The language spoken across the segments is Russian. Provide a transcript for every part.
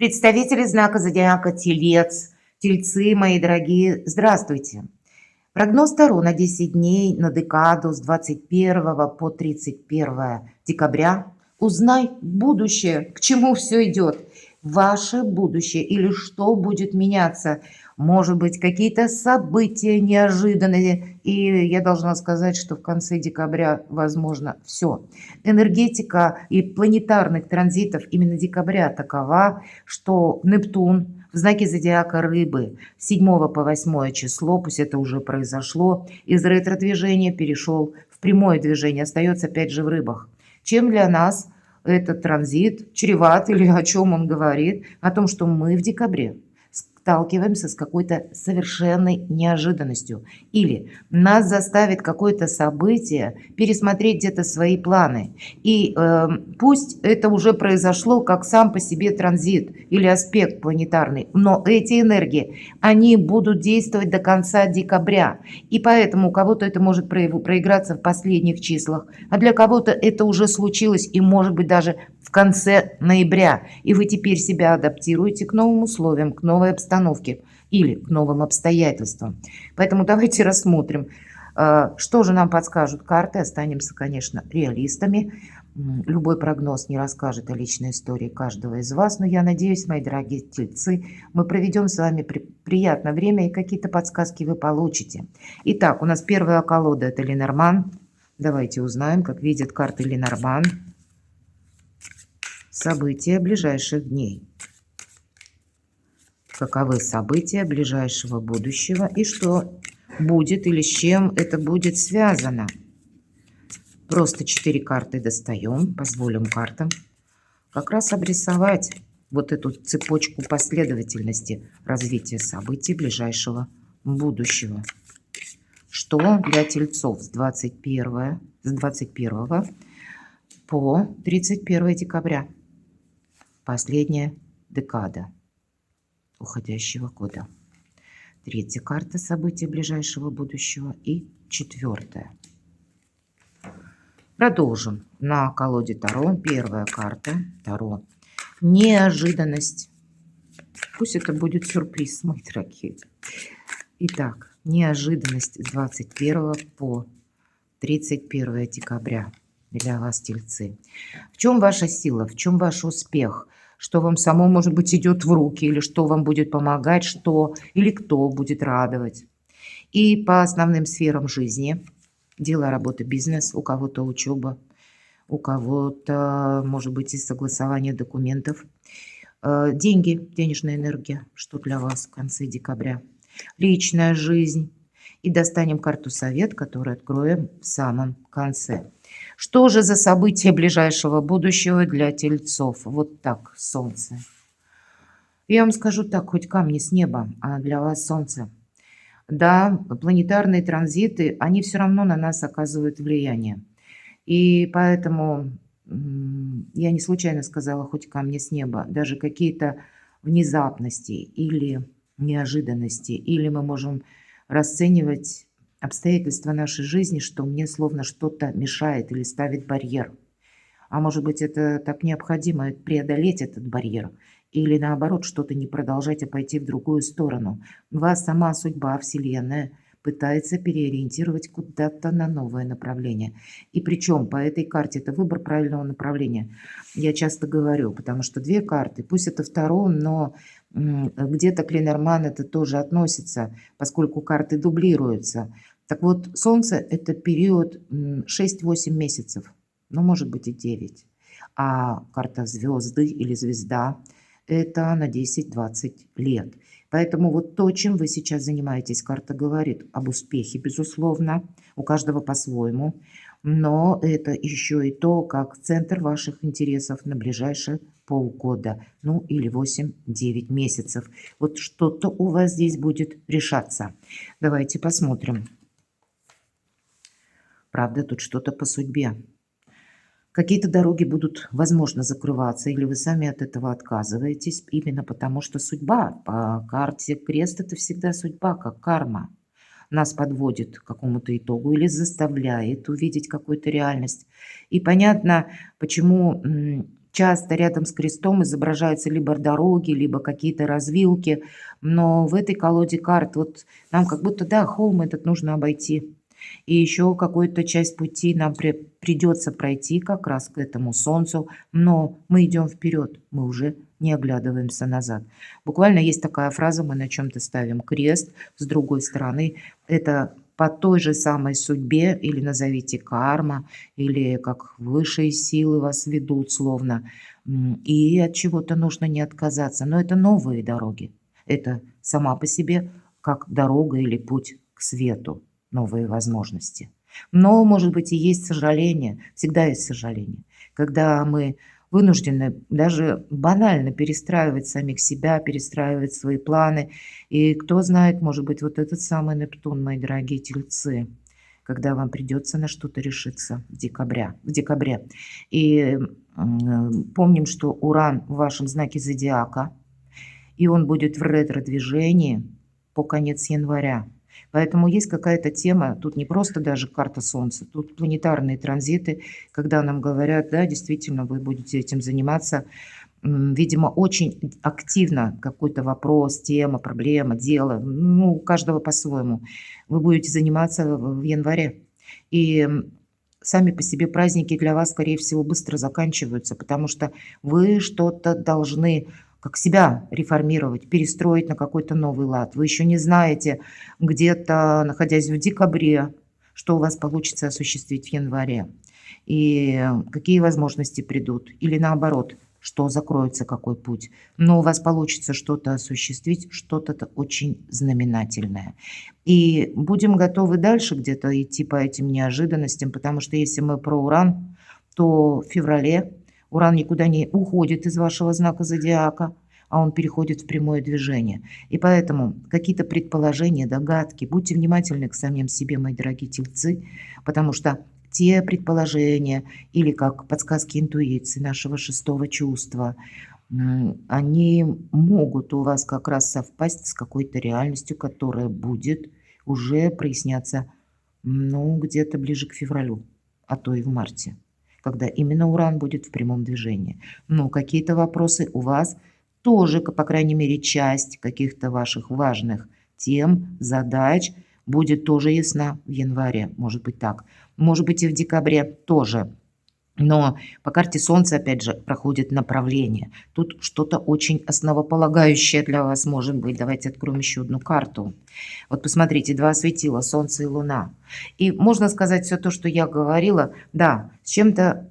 Представители знака зодиака Телец, Тельцы, мои дорогие, здравствуйте. Прогноз Таро на 10 дней, на декаду с 21 по 31 декабря. Узнай будущее, к чему все идет. Ваше будущее или что будет меняться. Может быть, какие-то события неожиданные. И я должна сказать, что в конце декабря возможно все. Энергетика и планетарных транзитов именно декабря такова, что Нептун в знаке зодиака Рыбы с 7 по 8 число, пусть это уже произошло, из ретро-движения перешел в прямое движение, остается опять же в Рыбах. Чем для нас этот транзит чреват или о чем он говорит? О том, что мы в декабре сталкиваемся с какой-то совершенной неожиданностью. Или нас заставит какое-то событие пересмотреть где-то свои планы. И пусть это уже произошло как сам по себе транзит или аспект планетарный, но эти энергии, они будут действовать до конца декабря. И поэтому у кого-то это может проиграться в последних числах, а для кого-то это уже случилось и может быть даже в конце ноября. И вы теперь себя адаптируете к новым условиям, к новой обстановке или к новым обстоятельствам. Поэтому давайте рассмотрим, что же нам подскажут карты. Останемся, конечно, реалистами. Любой прогноз не расскажет о личной истории каждого из вас, но я надеюсь, мои дорогие тельцы, мы проведем с вами приятное время и какие-то подсказки вы получите. Итак, у нас первая колода – это Ленорман. Давайте узнаем, как видят карты Ленорман. События ближайших дней. Каковы события ближайшего будущего и что будет или с чем это будет связано. Просто 4 карты достаем, позволим картам как раз обрисовать вот эту цепочку последовательности развития событий ближайшего будущего. Что для тельцов с 21 по 31 декабря. Последняя декада уходящего года. Третья карта событий ближайшего будущего и четвертая. Продолжим. На колоде Таро первая карта Таро. Неожиданность. Пусть это будет сюрприз, мои дорогие. Итак, неожиданность с 21 по 31 декабря для вас, тельцы. В чем ваша сила, в чем ваш успех? Что вам само, может быть, идет в руки, или что вам будет помогать, что или кто будет радовать. И по основным сферам жизни. Дело, работа, бизнес, у кого-то учеба, у кого-то, может быть, и согласование документов. Деньги, денежная энергия, что для вас в конце декабря. Личная жизнь. И достанем карту совет, которую откроем в самом конце. Что же за события ближайшего будущего для тельцов? Вот так, солнце. Я вам скажу так, хоть камни с неба, а для вас солнце. Да, планетарные транзиты, они все равно на нас оказывают влияние. И поэтому я не случайно сказала, хоть камни с неба, даже какие-то внезапности или неожиданности, или мы можем расценивать обстоятельства нашей жизни, что мне словно что-то мешает или ставит барьер. А может быть, это так необходимо преодолеть этот барьер или наоборот что-то не продолжать, а пойти в другую сторону. Вас сама судьба, Вселенная пытается переориентировать куда-то на новое направление. И причем по этой карте это выбор правильного направления. Я часто говорю, потому что 2 карты, пусть это второе, но где-то к Ленорман это тоже относится, поскольку карты дублируются. Так вот, Солнце – это период 6-8 месяцев, ну, может быть, и 9. А карта звезды или звезда – это на 10-20 лет. Поэтому вот то, чем вы сейчас занимаетесь, карта говорит об успехе, безусловно, у каждого по-своему. Но это еще и то, как центр ваших интересов на ближайшие полгода, ну или 8-9 месяцев. Вот что-то у вас здесь будет решаться. Давайте посмотрим. Правда, тут что-то по судьбе. Какие-то дороги будут, возможно, закрываться, или вы сами от этого отказываетесь, именно потому что судьба. По карте крест – это всегда судьба, как карма. Нас подводит к какому-то итогу или заставляет увидеть какую-то реальность. И понятно, почему часто рядом с крестом изображаются либо дороги, либо какие-то развилки. Но в этой колоде карт вот нам как будто, да, холм этот нужно обойти. И еще какую-то часть пути нам придется пройти как раз к этому солнцу, но мы идем вперед, мы уже не оглядываемся назад. Буквально есть такая фраза, мы на чем-то ставим крест, с другой стороны, это по той же самой судьбе, или назовите карма, или как высшие силы вас ведут словно, и от чего-то нужно не отказаться, но это новые дороги, это сама по себе как дорога или путь к свету, новые возможности. Но, может быть, и есть сожаление, всегда есть сожаление, когда мы вынуждены даже банально перестраивать самих себя, перестраивать свои планы. И кто знает, может быть, вот этот самый Нептун, мои дорогие тельцы, когда вам придется на что-то решиться в декабре. И помним, что Уран в вашем знаке зодиака, и он будет в ретро-движении по конец января. Поэтому есть какая-то тема, тут не просто даже карта Солнца, тут планетарные транзиты, когда нам говорят, да, действительно, вы будете этим заниматься, видимо, очень активно какой-то вопрос, тема, проблема, дело, ну, у каждого по-своему, вы будете заниматься в январе. И сами по себе праздники для вас, скорее всего, быстро заканчиваются, потому что вы что-то должны как себя реформировать, перестроить на какой-то новый лад. Вы еще не знаете, где-то, находясь в декабре, что у вас получится осуществить в январе, и какие возможности придут, или наоборот, что закроется, какой путь. Но у вас получится что-то осуществить, что-то очень знаменательное. И будем готовы дальше где-то идти по этим неожиданностям, потому что если мы про Уран, то в феврале Уран никуда не уходит из вашего знака зодиака, а он переходит в прямое движение. И поэтому какие-то предположения, догадки, будьте внимательны к самим себе, мои дорогие тельцы, потому что те предположения или как подсказки интуиции нашего шестого чувства, они могут у вас как раз совпасть с какой-то реальностью, которая будет уже проясняться, ну, где-то ближе к февралю, а то и в марте, когда именно Уран будет в прямом движении. Но какие-то вопросы у вас тоже, по крайней мере, часть каких-то ваших важных тем, задач будет тоже ясна в январе, может быть так. Может быть и в декабре тоже. Но по карте Солнца, опять же, проходит направление. Тут что-то очень основополагающее для вас может быть. Давайте откроем еще одну карту. Вот посмотрите, два светила, Солнце и Луна. И можно сказать все то, что я говорила, да, с чем-то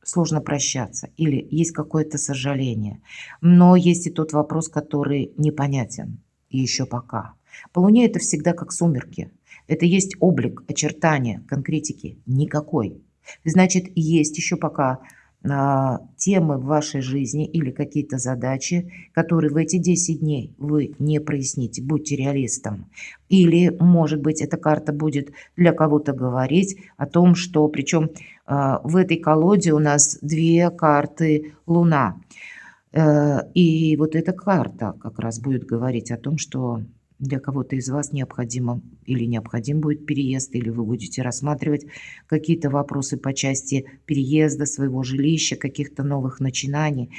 сложно прощаться или есть какое-то сожаление. Но есть и тот вопрос, который непонятен и еще пока. По Луне это всегда как сумерки. Это есть облик, очертания, конкретики никакой. Значит, есть еще пока темы в вашей жизни или какие-то задачи, которые в эти 10 дней вы не проясните. Будьте реалистом. Или, может быть, эта карта будет для кого-то говорить о том, что, причем в этой колоде у нас две карты Луна. И вот эта карта как раз будет говорить о том, что для кого-то из вас необходимо или необходим будет переезд, или вы будете рассматривать какие-то вопросы по части переезда своего жилища, каких-то новых начинаний.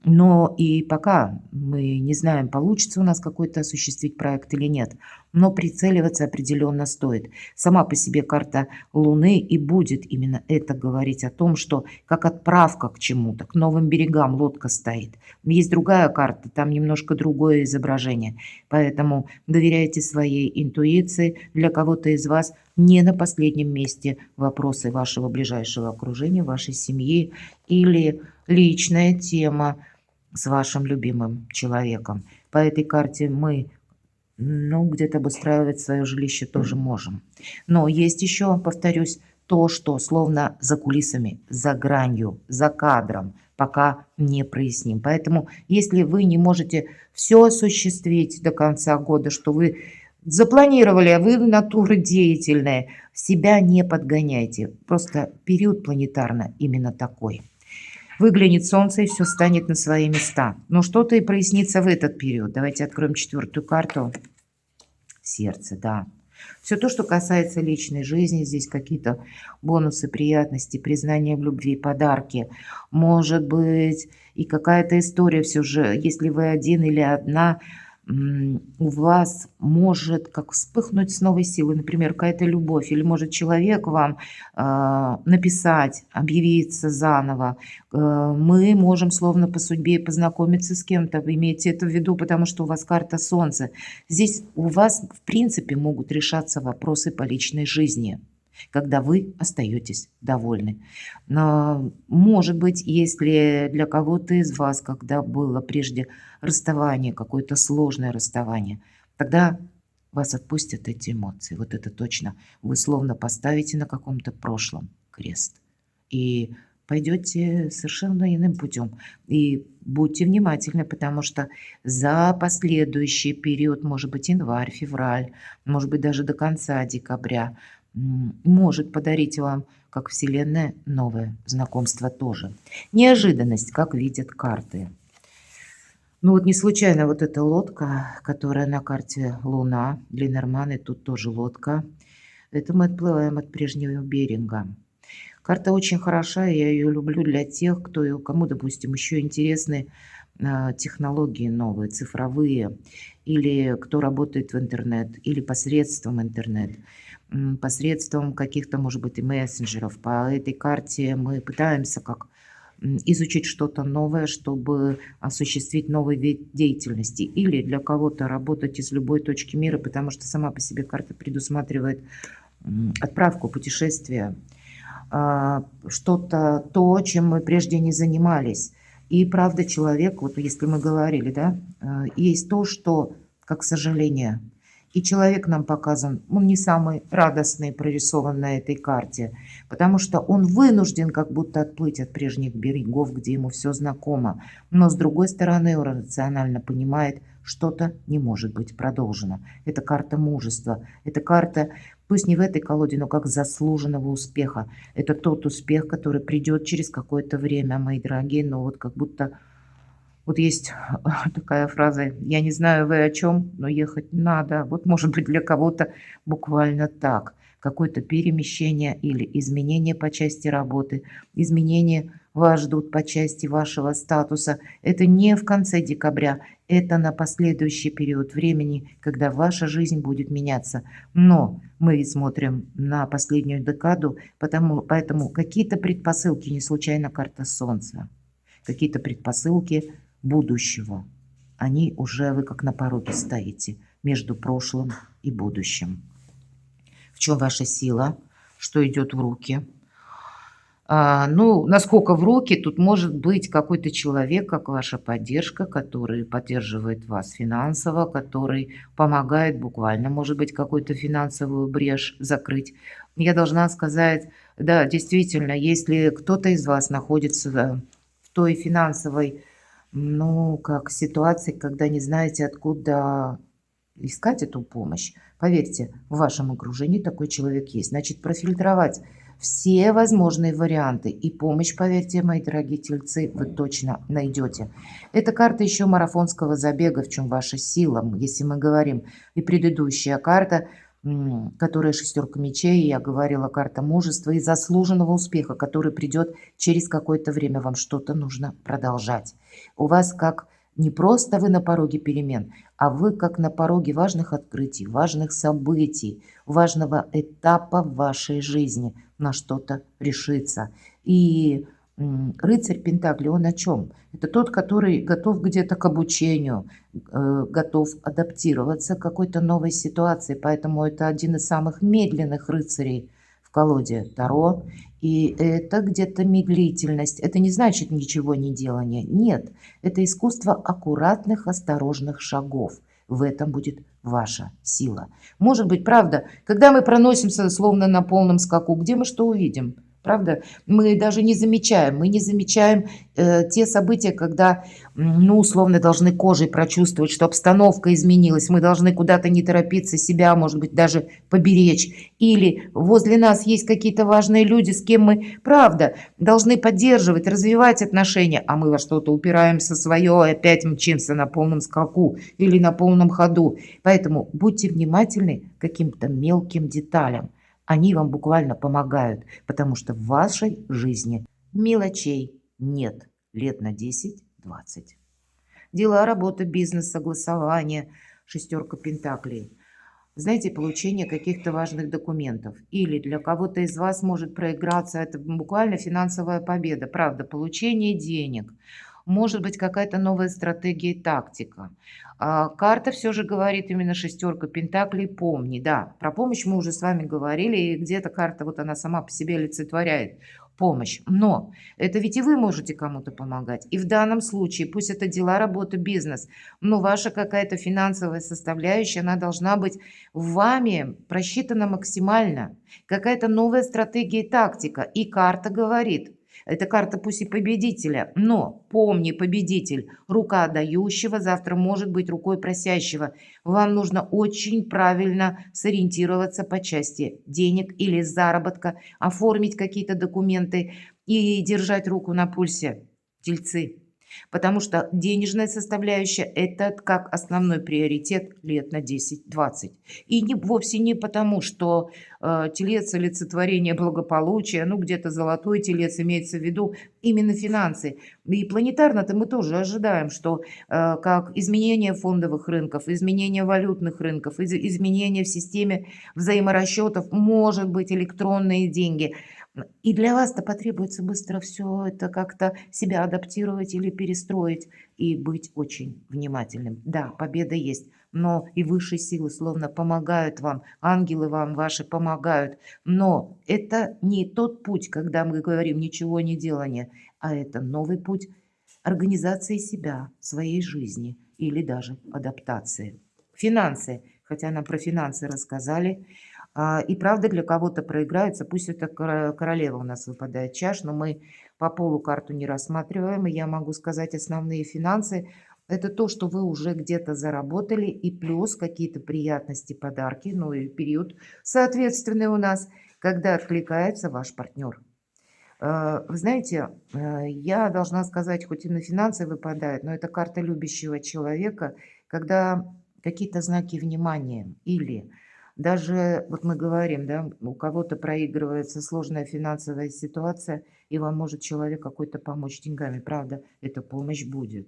Но и пока мы не знаем, получится у нас какой-то осуществить проект или нет, но прицеливаться определенно стоит. Сама по себе карта Луны и будет именно это говорить о том, что как отправка к чему-то, к новым берегам лодка стоит. Есть другая карта, там немножко другое изображение, поэтому доверяйте своей интуиции. Для кого-то из вас не на последнем месте вопросы вашего ближайшего окружения, вашей семьи или личная тема с вашим любимым человеком. По этой карте мы, ну, где-то обустраивать свое жилище тоже можем. Но есть еще, повторюсь, то, что словно за кулисами, за гранью, за кадром, пока не проясним. Поэтому, если вы не можете все осуществить до конца года, что вы запланировали, а вы натуры деятельные, себя не подгоняйте. Просто период планетарно именно такой. Выглянет Солнце, и все станет на свои места. Но что-то и прояснится в этот период. Давайте откроем четвертую карту. Сердце, да. Все то, что касается личной жизни, здесь какие-то бонусы, приятности, признание в любви, подарки. Может быть, и какая-то история все же, если вы один или одна, у вас может как вспыхнуть с новой силой, например, какая-то любовь, или может человек вам написать, объявиться заново. Мы можем словно по судьбе познакомиться с кем-то. Вы имеете это в виду, потому что у вас карта Солнца. Здесь у вас, в принципе, могут решаться вопросы по личной жизни, когда вы остаетесь довольны. Но, может быть, если для кого-то из вас, когда было прежде расставание, какое-то сложное расставание, тогда вас отпустят эти эмоции. Вот это точно. Вы словно поставите на каком-то прошлом крест и пойдете совершенно иным путем. И будьте внимательны, потому что за последующий период, может быть, январь, февраль, может быть, даже до конца декабря, может подарить вам, как Вселенная, новое знакомство тоже. Неожиданность, как видят карты. Ну вот не случайно вот эта лодка, которая на карте Луна, Ленорман, и тут тоже лодка. Это мы отплываем от прежнего берега. Карта очень хороша, я ее люблю для тех, кому, допустим, еще интересны технологии новые, цифровые, или кто работает в интернет, или посредством интернет, посредством каких-то, может быть, и мессенджеров. По этой карте мы пытаемся как изучить что-то новое, чтобы осуществить новый вид деятельности. Или для кого-то работать из любой точки мира, потому что сама по себе карта предусматривает отправку, путешествия, что-то, то, чем мы прежде не занимались. И правда, человек, вот если мы говорили, да, есть то, что, как сожаление. И человек нам показан, он не самый радостный, прорисован на этой карте, потому что он вынужден как будто отплыть от прежних берегов, где ему все знакомо. Но с другой стороны, он рационально понимает, что-то не может быть продолжено. Это карта мужества, это карта, пусть не в этой колоде, но как заслуженного успеха. Это тот успех, который придет через какое-то время, мои дорогие, но вот как будто... Вот есть такая фраза: "Я не знаю, вы о чем, но ехать надо". Вот, может быть, для кого-то буквально так. Какое-то перемещение или изменение по части работы, изменения вас ждут по части вашего статуса. Это не в конце декабря, это на последующий период времени, когда ваша жизнь будет меняться. Но мы ведь смотрим на последнюю декаду, поэтому какие-то предпосылки, не случайно карта Солнца, какие-то предпосылки будущего. Они уже, вы как на пороге стоите между прошлым и будущим. В чем ваша сила? Что идет в руки? Ну, насколько в руки, тут может быть какой-то человек, как ваша поддержка, который поддерживает вас финансово, который помогает буквально, может быть, какую-то финансовую брешь закрыть. Я должна сказать, да, действительно, если кто-то из вас находится в той финансовой, ну, как ситуации, когда не знаете, откуда искать эту помощь, поверьте, в вашем окружении такой человек есть. Значит, профильтровать все возможные варианты и помощь, поверьте, мои дорогие тельцы, вы точно найдете. Это карта еще марафонского забега, в чем ваша сила, если мы говорим. И предыдущая карта, которая шестерка мечей, я говорила, карта мужества и заслуженного успеха, который придет через какое-то время. Вам что-то нужно продолжать. У вас как не просто вы на пороге перемен, а вы как на пороге важных открытий, важных событий, важного этапа в вашей жизни на что-то решиться. И рыцарь Пентаклей, он о чем? Это тот, который готов где-то к обучению, готов адаптироваться к какой-то новой ситуации. Поэтому это один из самых медленных рыцарей в колоде Таро. И это где-то медлительность. Это не значит ничего не делания. Нет, это искусство аккуратных, осторожных шагов. В этом будет ваша сила. Может быть, правда, когда мы проносимся словно на полном скаку, где мы что увидим? Правда? Мы не замечаем те события, когда, ну, условно, должны кожей прочувствовать, что обстановка изменилась, мы должны куда-то не торопиться, себя, может быть, даже поберечь. Или возле нас есть какие-то важные люди, с кем мы, правда, должны поддерживать, развивать отношения, а мы во что-то упираемся свое и опять мчимся на полном скаку или на полном ходу. Поэтому будьте внимательны к каким-то мелким деталям. Они вам буквально помогают, потому что в вашей жизни мелочей нет лет на 10-20. Дела, работа, бизнес, согласование, шестерка пентаклей. Знаете, получение каких-то важных документов. Или для кого-то из вас может проиграться, это буквально финансовая победа, правда, получение денег. Может быть, какая-то новая стратегия и тактика. Карта все же говорит именно шестерка пентаклей. Помни, да, про помощь мы уже с вами говорили, и где-то карта, вот она сама по себе олицетворяет помощь. Но это ведь и вы можете кому-то помогать. И в данном случае, пусть это дела, работа, бизнес, но ваша какая-то финансовая составляющая, она должна быть вами просчитана максимально. Какая-то новая стратегия и тактика. И карта говорит, это карта пусть и победителя, но помни, победитель, рука дающего завтра может быть рукой просящего. Вам нужно очень правильно сориентироваться по части денег или заработка, оформить какие-то документы и держать руку на пульсе, тельцы. Потому что денежная составляющая – это как основной приоритет лет на 10-20. И вовсе не потому, что телец – олицетворение благополучия, ну где-то золотой телец имеется в виду именно финансы. И планетарно-то мы тоже ожидаем, что как изменение фондовых рынков, изменение валютных рынков, изменение в системе взаиморасчетов, может быть, электронные деньги – и для вас-то потребуется быстро все это как-то себя адаптировать или перестроить и быть очень внимательным. Да, победа есть, но и высшие силы словно помогают вам, ангелы вам ваши помогают. Но это не тот путь, когда мы говорим ничего не делания, а это новый путь организации себя, своей жизни или даже адаптации. Финансы. Хотя нам про финансы рассказали, и правда для кого-то проиграется, пусть это королева у нас выпадает чаш, но мы по полу карту не рассматриваем, и я могу сказать, основные финансы – это то, что вы уже где-то заработали, и плюс какие-то приятности, подарки, ну и период соответственный у нас, когда откликается ваш партнер. Вы знаете, я должна сказать, хоть и на финансы выпадает, но это карта любящего человека, когда какие-то знаки внимания или даже, вот мы говорим, да, у кого-то проигрывается сложная финансовая ситуация, и вам может человек какой-то помочь деньгами. Правда, эта помощь будет.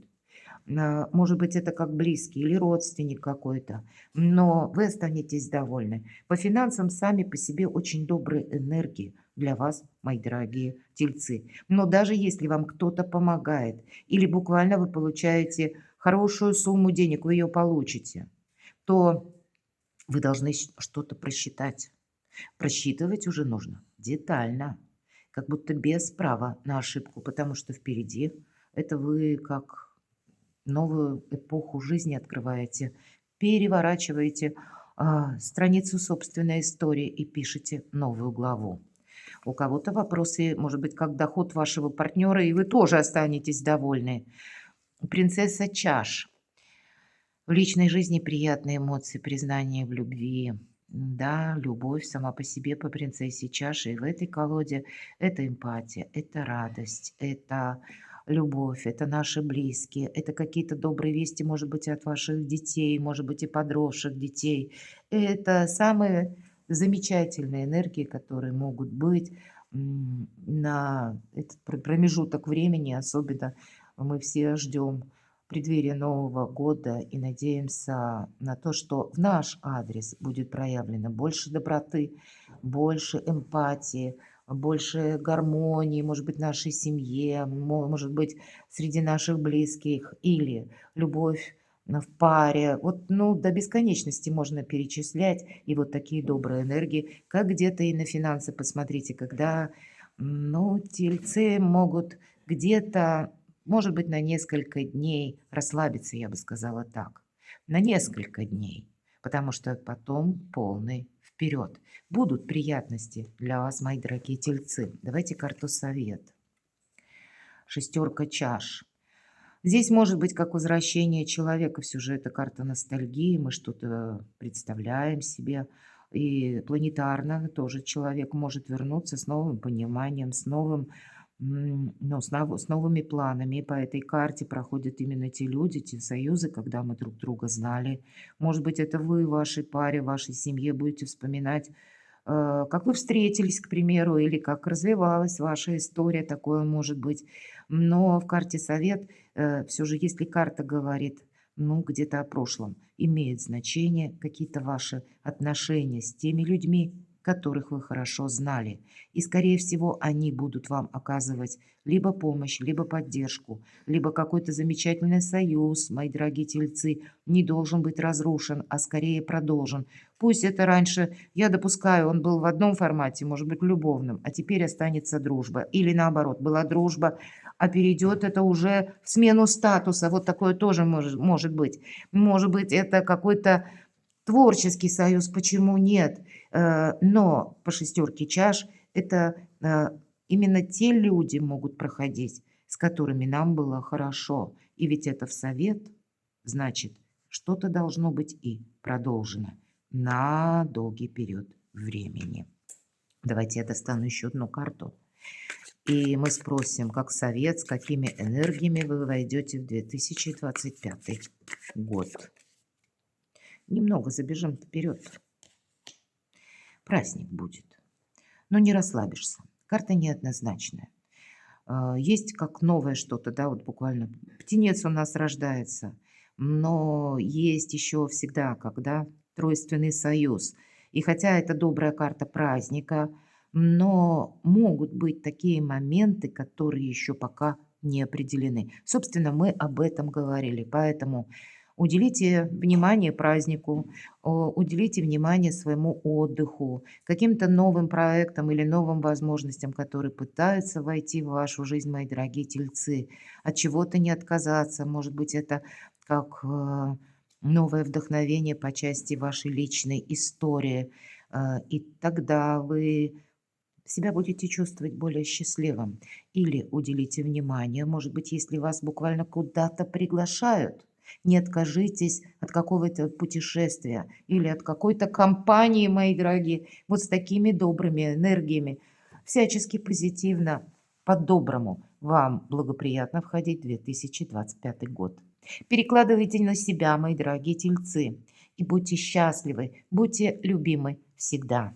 Может быть, это как близкий или родственник какой-то, но вы останетесь довольны. По финансам сами по себе очень добрые энергии для вас, мои дорогие тельцы. Но даже если вам кто-то помогает или буквально вы получаете хорошую сумму денег, вы ее получите, то вы должны что-то просчитать. Просчитывать уже нужно детально, как будто без права на ошибку, потому что впереди это вы как новую эпоху жизни открываете, переворачиваете страницу собственной истории и пишете новую главу. У кого-то вопросы, может быть, как доход вашего партнера, и вы тоже останетесь довольны. Принцесса чаш. В личной жизни приятные эмоции, признание в любви. Да, любовь сама по себе по принцессе чаши. И в этой колоде это эмпатия, это радость, это любовь, это наши близкие, это какие-то добрые вести, может быть, от ваших детей, может быть, и подросших детей. Это самые замечательные энергии, которые могут быть на этот промежуток времени, особенно мы все ждем преддверии Нового года и надеемся на то, что в наш адрес будет проявлено больше доброты, больше эмпатии, больше гармонии, может быть, в нашей семье, может быть, среди наших близких, или любовь в паре. Вот, ну, до бесконечности можно перечислять. И вот такие добрые энергии, как где-то и на финансы, посмотрите, когда, ну, тельцы могут где-то, может быть, на несколько дней расслабиться, я бы сказала так. На несколько дней, потому что потом полный вперед. Будут приятности для вас, мои дорогие тельцы. Давайте карту совет. Шестерка чаш. Здесь может быть как возвращение человека, все же это карта ностальгии, мы что-то представляем себе. И планетарно тоже человек может вернуться с новым пониманием, с новым, ну, с новыми планами. И по этой карте проходят именно те люди, те союзы, когда мы друг друга знали. Может быть, это вы в вашей паре, в вашей семье будете вспоминать, как вы встретились, к примеру, или как развивалась ваша история, такое может быть. Но в карте совет все же, если карта говорит, ну, где-то о прошлом, имеет значение какие-то ваши отношения с теми людьми, которых вы хорошо знали. И, скорее всего, они будут вам оказывать либо помощь, либо поддержку, либо какой-то замечательный союз, мои дорогие тельцы, не должен быть разрушен, а скорее продолжен. Пусть это раньше, я допускаю, он был в одном формате, может быть, любовном, а теперь останется дружба. Или наоборот, была дружба, а перейдет это уже в смену статуса. Вот такое тоже может быть. Может быть, это какой-то творческий союз, почему нет? Но по шестерке чаш это именно те люди могут проходить, с которыми нам было хорошо. И ведь это в совет, значит, что-то должно быть и продолжено на долгий период времени. Давайте я достану еще одну карту. И мы спросим, как совет, с какими энергиями вы войдете в 2025 год. Немного забежим вперед. Праздник будет, но не расслабишься. Карта неоднозначная. Есть как новое что-то, да, вот буквально птенец у нас рождается, но есть еще всегда, когда тройственный союз. И хотя это добрая карта праздника, но могут быть такие моменты, которые еще пока не определены. Собственно, мы об этом говорили, поэтому уделите внимание празднику, уделите внимание своему отдыху, каким-то новым проектам или новым возможностям, которые пытаются войти в вашу жизнь, мои дорогие тельцы. От чего-то не отказаться. Может быть, это как новое вдохновение по части вашей личной истории. И тогда вы себя будете чувствовать более счастливым. Или уделите внимание, может быть, если вас буквально куда-то приглашают, не откажитесь от какого-то путешествия или от какой-то компании, мои дорогие, вот с такими добрыми энергиями. Всячески позитивно, по-доброму вам благоприятно входить в 2025 год. Перекладывайте на себя, мои дорогие тельцы, и будьте счастливы, будьте любимы всегда.